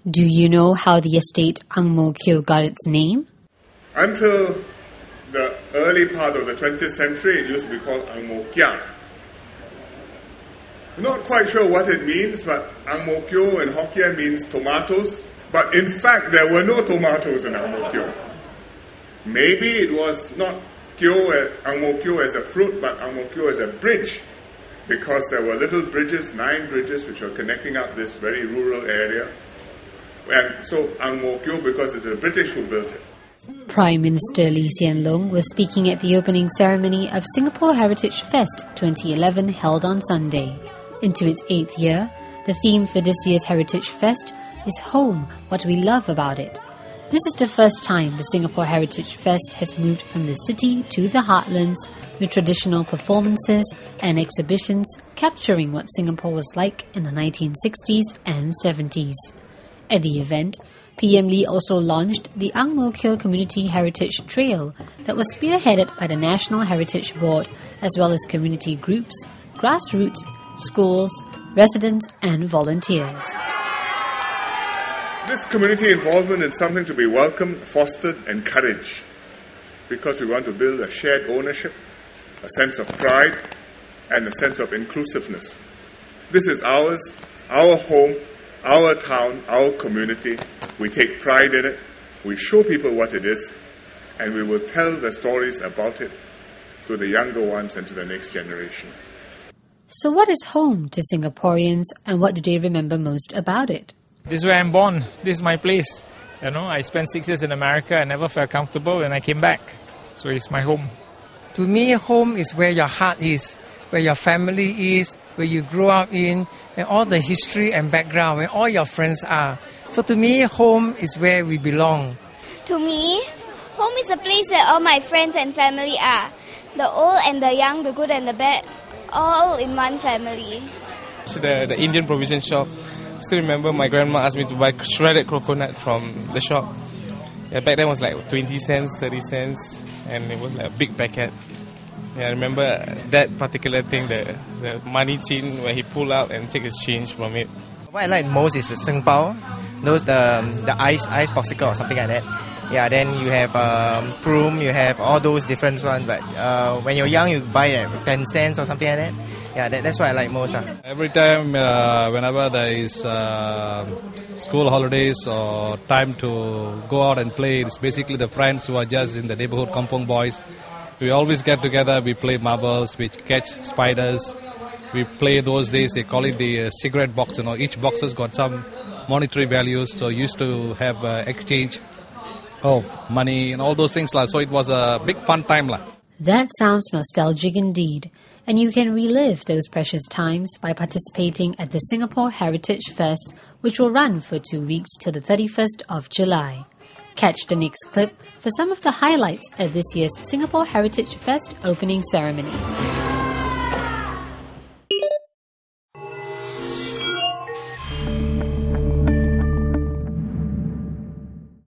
Do you know how the estate Ang Mo Kio got its name? Until the early part of the 20th century, it used to be called Ang Mo Kia. Not quite sure what it means, but Ang Mo Kio in Hokkien means tomatoes. But in fact, there were no tomatoes in Ang Mo Kio. Maybe it was not Ang Mo Kio as a fruit, but Ang Mo Kio as a bridge, because there were little bridges, 9 bridges, which were connecting up this very rural area. And so Ang Mo Kio, because it was the British who built it. Prime Minister Lee Hsien Loong was speaking at the opening ceremony of Singapore Heritage Fest 2011 held on Sunday. Into its 8th year, the theme for this year's Heritage Fest is Home, What We Love About It. This is the first time the Singapore Heritage Fest has moved from the city to the heartlands with traditional performances and exhibitions capturing what Singapore was like in the 1960s and 70s. At the event, PM Lee also launched the Ang Mo Kio Community Heritage Trail that was spearheaded by the National Heritage Board as well as community groups, grassroots, schools, residents and volunteers. This community involvement is something to be welcomed, fostered, encouraged, because we want to build a shared ownership, a sense of pride, and a sense of inclusiveness. This is ours, our home, our town, our community. We take pride in it, we show people what it is, and we will tell the stories about it to the younger ones and to the next generation. So what is home to Singaporeans and what do they remember most about it? This is where I'm born. This is my place. I spent 6 years in America and never felt comfortable and I came back. So it's my home. To me, home is where your heart is, where your family is, where you grew up in, and all the history and background, where all your friends are. So to me, home is where we belong. To me, home is a place where all my friends and family are. The old and the young, the good and the bad, all in one family. The Indian provision shop. Still remember my grandma asked me to buy shredded coconut from the shop. Back then it was like 20 cents, 30 cents, and it was like a big packet. I remember that particular thing, the money tin where he pulled out and take his change from it. What I like most is the Sing Pao, the ice popsicle or something like that. Then you have Prum, you have all those different ones. But when you're young, you buy at 10 cents or something like that. That's what I like most. Every time, whenever there is school holidays or time to go out and play, it's basically the friends who are just in the neighborhood, kampong boys. We always get together, we play marbles, we catch spiders. We play those days, they call it the cigarette box. Each box has got some monetary values, so used to have exchange of money and all those things. So it was a big fun time. That sounds nostalgic indeed. And you can relive those precious times by participating at the Singapore Heritage Fest, which will run for 2 weeks till the 31st of July. Catch the next clip for some of the highlights at this year's Singapore Heritage Fest opening ceremony.